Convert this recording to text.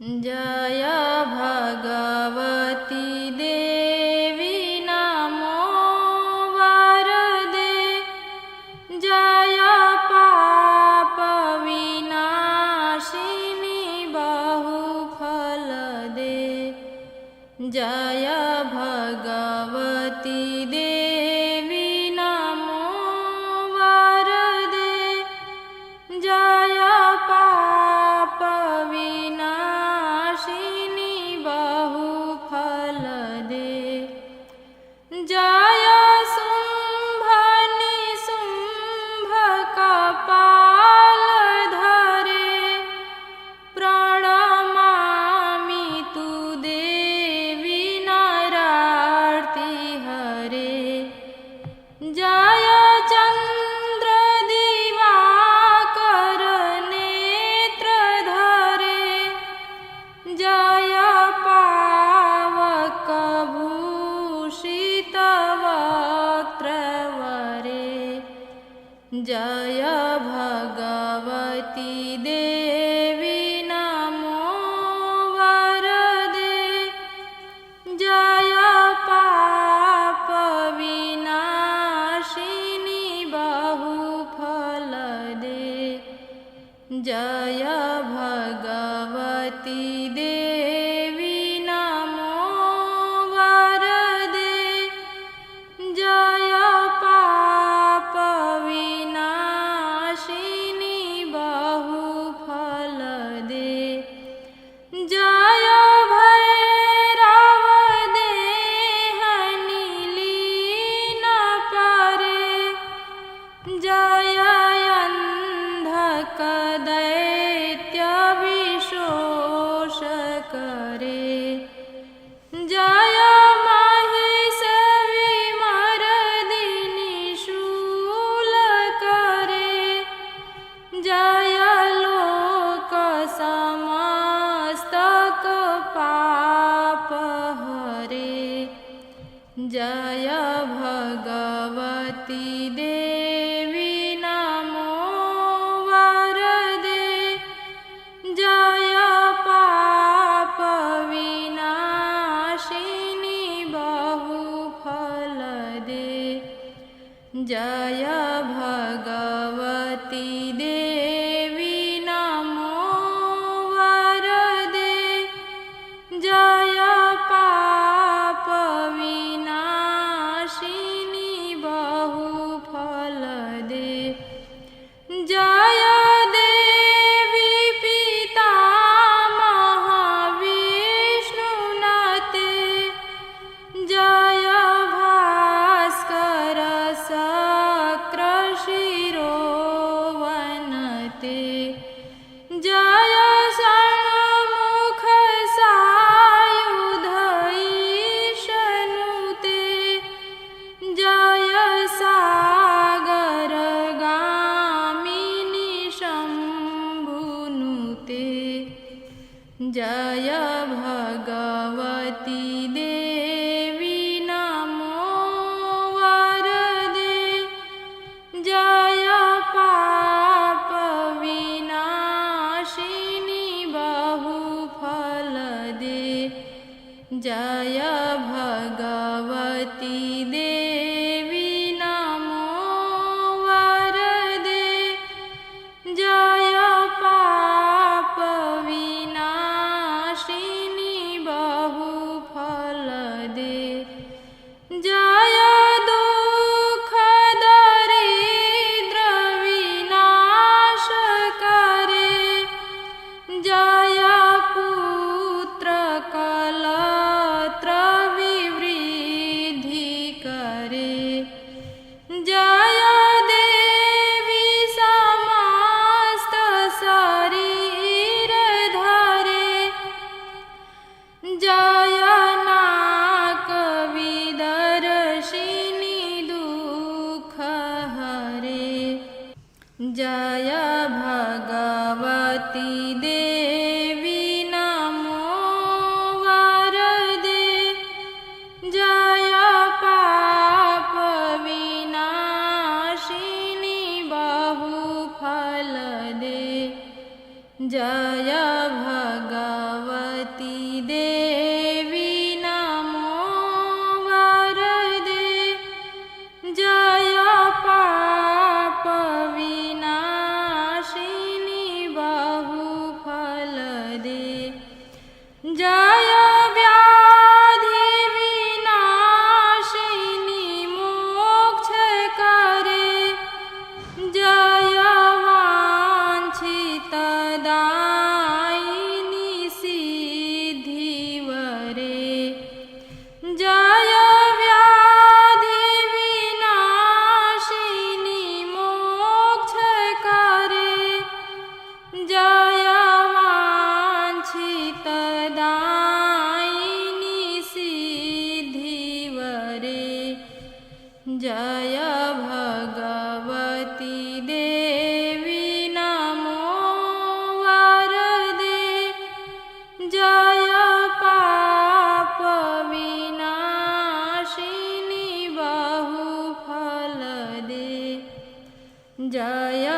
जय भगवती देवी नमो वरदे, जय पाप विनाशिनी बहुफलदे। जय भगवती देवी नमो वरदे, जय पाप विनाशिनी बहुफलदे। जय शुंभ निशुंभ कपालधरे, प्रणमामि तु देवी नरार्तिहरे। जय चंद्र दिवाकर नेत्रधरे, जय पावक भूषित वक्त्रवरे। जय भगवती देवी नमो वरदे, जय पाप विनाशिनी बहुफलदे। जय भगवती देवी नमो वरदे, जय पाप विनाशिनी बहुफलदे। जय भैरव देहनि लीन परे, जय अंधक दैत्य विशोष करे। जय महिष विमर्दिनी शूल करे, जय लोक समस्तक पाप हरे। जय भगवती देवी नमो वरदे, जय पाप विनाशिनी बहुफलदे। जय भगवती देवी नमो वरदे, जय पाप विनाशिनी बहुफलदे। जय देवी पितामह विष्णुनते, जय भास्कर शक्र शिरोवनते। जय षण्मुख सायुध ईशनुते, जय सागर गामिनी शंभुनुते। जय भगवती देवी नमो वरदे, जय पाप विनाशिनी बहुफलदे। जय भगवती देवी नमो वरदे, जय पाप विनाशिनी बहुफलदे। जय दुख दरिद्र विनाश करे, जय पुत्र कलत्र जय